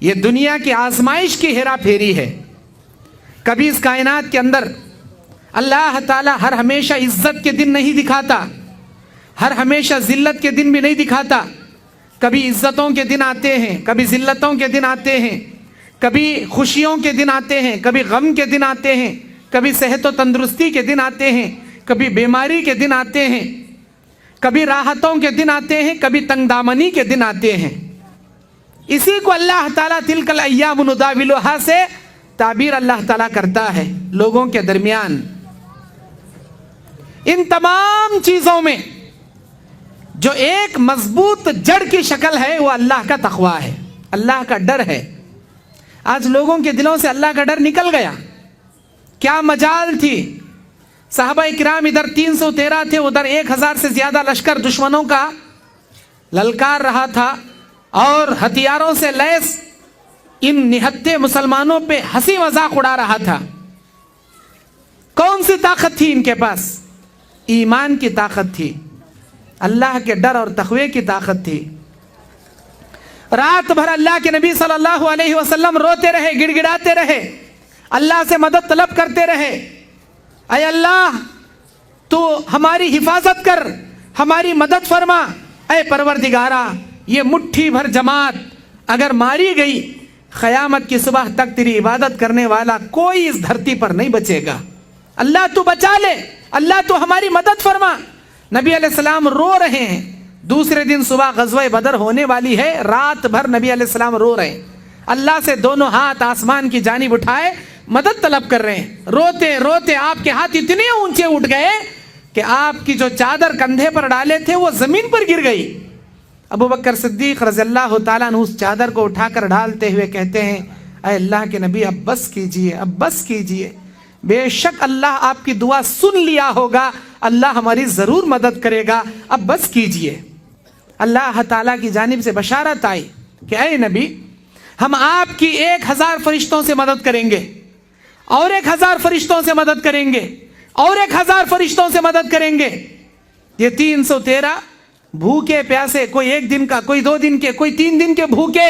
یہ دنیا کی آزمائش کی ہیرا پھیری ہے. کبھی اس کائنات کے اندر اللہ تعالیٰ ہر ہمیشہ عزت کے دن نہیں دکھاتا, ہر ہمیشہ ذلت کے دن بھی نہیں دکھاتا. کبھی عزتوں کے دن آتے ہیں, کبھی ذلتوں کے دن آتے ہیں, کبھی خوشیوں کے دن آتے ہیں, کبھی غم کے دن آتے ہیں, کبھی صحت و تندرستی کے دن آتے ہیں, کبھی بیماری کے دن آتے ہیں, کبھی راحتوں کے دن آتے ہیں, کبھی تنگ دامنی کے دن آتے ہیں. اسی کو اللہ تعالیٰ تلک الایام نداولھا سے تعبیر اللہ تعالیٰ کرتا ہے لوگوں کے درمیان. ان تمام چیزوں میں جو ایک مضبوط جڑ کی شکل ہے وہ اللہ کا تقوی ہے, اللہ کا ڈر ہے. آج لوگوں کے دلوں سے اللہ کا ڈر نکل گیا. کیا مجال تھی, صحابہ کرام ادھر 313 تھے, ادھر 1000 سے زیادہ لشکر دشمنوں کا للکار رہا تھا اور ہتھیاروں سے لیس ان نہتے مسلمانوں پہ ہنسی مذاق اڑا رہا تھا. کون سی طاقت تھی ان کے پاس؟ ایمان کی طاقت تھی, اللہ کے ڈر اور تقوی کی طاقت تھی. رات بھر اللہ کے نبی صلی اللہ علیہ وسلم روتے رہے, گڑ گڑاتے رہے, اللہ سے مدد طلب کرتے رہے. اے اللہ تو ہماری حفاظت کر, ہماری مدد فرما. اے پروردگارا یہ مٹھی بھر جماعت اگر ماری گئی, قیامت کی صبح تک تیری عبادت کرنے والا کوئی اس دھرتی پر نہیں بچے گا. اللہ تو بچا لے, اللہ تو ہماری مدد فرما. نبی علیہ السلام رو رہے ہیں. دوسرے دن صبح غزوہ بدر ہونے والی ہے, رات بھر نبی علیہ السلام رو رہے ہیں, اللہ سے دونوں ہاتھ آسمان کی جانب اٹھائے مدد طلب کر رہے ہیں. روتے روتے آپ کے ہاتھ اتنے اونچے اٹھ گئے کہ آپ کی جو چادر کندھے پر ڈالے تھے وہ زمین پر گر گئی. ابو بکر صدیق رضی اللہ تعالیٰ عنہ اس چادر کو اٹھا کر ڈالتے ہوئے کہتے ہیں, اے اللہ کے نبی اب بس کیجئے, اب بس کیجئے. بے شک اللہ آپ کی دعا سن لیا ہوگا, اللہ ہماری ضرور مدد کرے گا, اب بس کیجئے. اللہ تعالیٰ کی جانب سے بشارت آئی کہ اے نبی ہم آپ کی 1000 فرشتوں سے مدد کریں گے, اور 1000 فرشتوں سے مدد کریں گے, اور 1000 فرشتوں سے مدد کریں گے. یہ 313 بھوکے پیاسے, کوئی 1 دن کا, کوئی 2 دن کے, کوئی 3 دن کے بھوکے.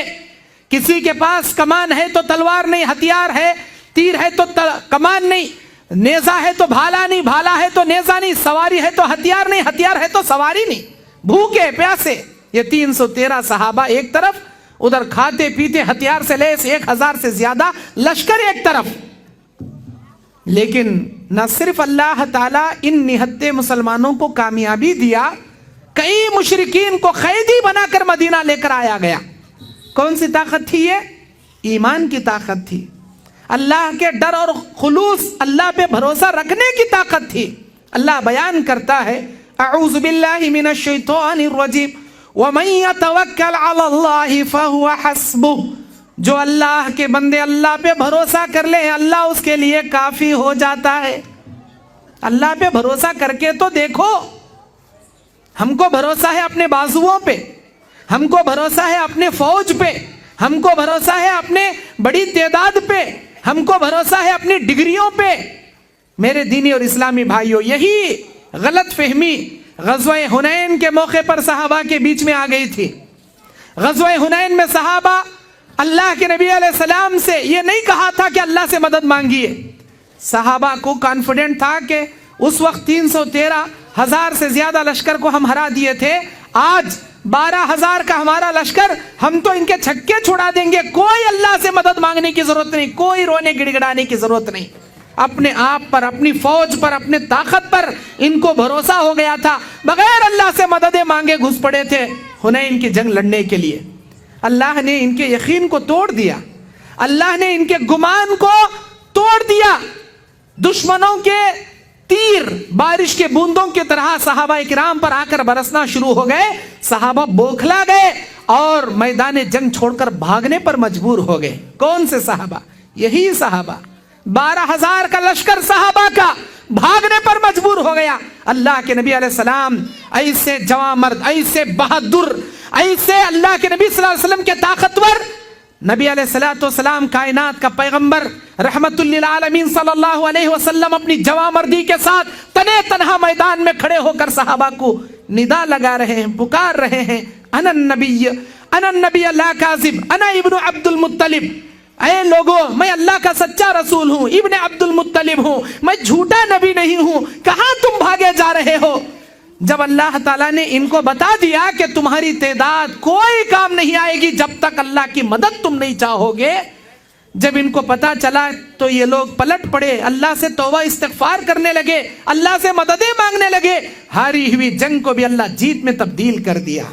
کسی کے پاس کمان ہے تو تلوار نہیں, ہتھیار ہے, تیر ہے تو کمان نہیں, نیزہ ہے تو بھالا نہیں, بھالا ہے تو نیزہ نہیں, سواری ہے تو ہتھیار نہیں, ہتھیار ہے تو سواری نہیں. بھوکے پیاسے یہ 313 صحابہ ایک طرف, ادھر کھاتے پیتے ہتھیار سے لیس 1000 سے زیادہ لشکر ایک طرف. لیکن نہ صرف اللہ تعالیٰ ان نہتے مسلمانوں کو کامیابی دیا, کئی مشرکین کو قیدی بنا کر مدینہ لے کر آیا گیا. کون سی طاقت تھی یہ؟ ایمان کی طاقت تھی, اللہ کے ڈر اور خلوص, اللہ پہ بھروسہ رکھنے کی طاقت تھی. اللہ بیان کرتا ہے, اعوذ باللہ من الشیطان الرجیم ومن یتوکل علی اللہ فہو حسبہ. جو اللہ کے بندے اللہ پہ بھروسہ کر لے, اللہ اس کے لیے کافی ہو جاتا ہے. اللہ پہ بھروسہ کر کے تو دیکھو. ہم کو بھروسہ ہے اپنے بازوؤں پہ, ہم کو بھروسہ ہے اپنے فوج پہ, ہم کو بھروسہ ہے اپنے بڑی تعداد پہ, ہم کو بھروسہ ہے اپنی ڈگریوں پہ. میرے دینی اور اسلامی بھائیوں, یہی غلط فہمی غزوہ حنین کے موقع پر صحابہ کے بیچ میں آ گئی تھی. غزوہ حنین میں صحابہ اللہ کے نبی علیہ السلام سے یہ نہیں کہا تھا کہ اللہ سے مدد مانگیے. صحابہ کو کانفیڈنٹ تھا کہ اس وقت 313,000 سے زیادہ لشکر کو ہم ہرا دیے تھے, آج 12,000 کا ہمارا لشکر, ہم تو ان کے چھکے چھڑا دیں گے. کوئی اللہ سے مدد مانگنے کی ضرورت نہیں, کوئی رونے گڑ گڑانے کی ضرورت نہیں. اپنے آپ پر, اپنی فوج پر, اپنے طاقت پر ان کو بھروسہ ہو گیا تھا. بغیر اللہ سے مددیں مانگے گھس پڑے تھے حنین کی جنگ لڑنے کے لیے. اللہ نے ان کے یقین کو توڑ دیا, اللہ نے ان کے گمان کو توڑ دیا. دشمنوں کے تیر بارش کے بوندوں کی طرح صحابہ کرام پر آ کر برسنا شروع ہو گئے. صحابہ بوکھلا گئے اور میدان جنگ چھوڑ کر بھاگنے پر مجبور ہو گئے. کون سے صحابہ؟ یہی صحابہ. 12,000 کا لشکر صحابہ کا بھاگنے پر مجبور ہو گیا. اللہ کے نبی علیہ السلام ایسے جواں مرد, ایسے بہادر, ایسے اللہ کے نبی صلی اللہ علیہ وسلم کے طاقتور نبی علیہ السلام, کائنات کا پیغمبر رحمت للعالمین صلی اللہ علیہ وسلم اپنی جواں مردی کے ساتھ تنے تنہا میدان میں کھڑے ہو کر صحابہ کو ندا لگا رہے ہیں, پکار رہے ہیں, انا النبی لا کاذب انا ابن عبد المطلب، اے لوگوں میں اللہ کا سچا رسول ہوں، ابن عبد المطلب ہوں، میں جھوٹا نبی نہیں ہوں، کہاں تم بھاگے جا رہے ہو؟ جب اللہ تعالیٰ نے ان کو بتا دیا کہ تمہاری تعداد کوئی کام نہیں آئے گی جب تک اللہ کی مدد تم نہیں چاہو گے، جب ان کو پتا چلا تو یہ لوگ پلٹ پڑے، اللہ سے توبہ استغفار کرنے لگے، اللہ سے مددیں مانگنے لگے، ہاری ہوئی جنگ کو بھی اللہ جیت میں تبدیل کر دیا۔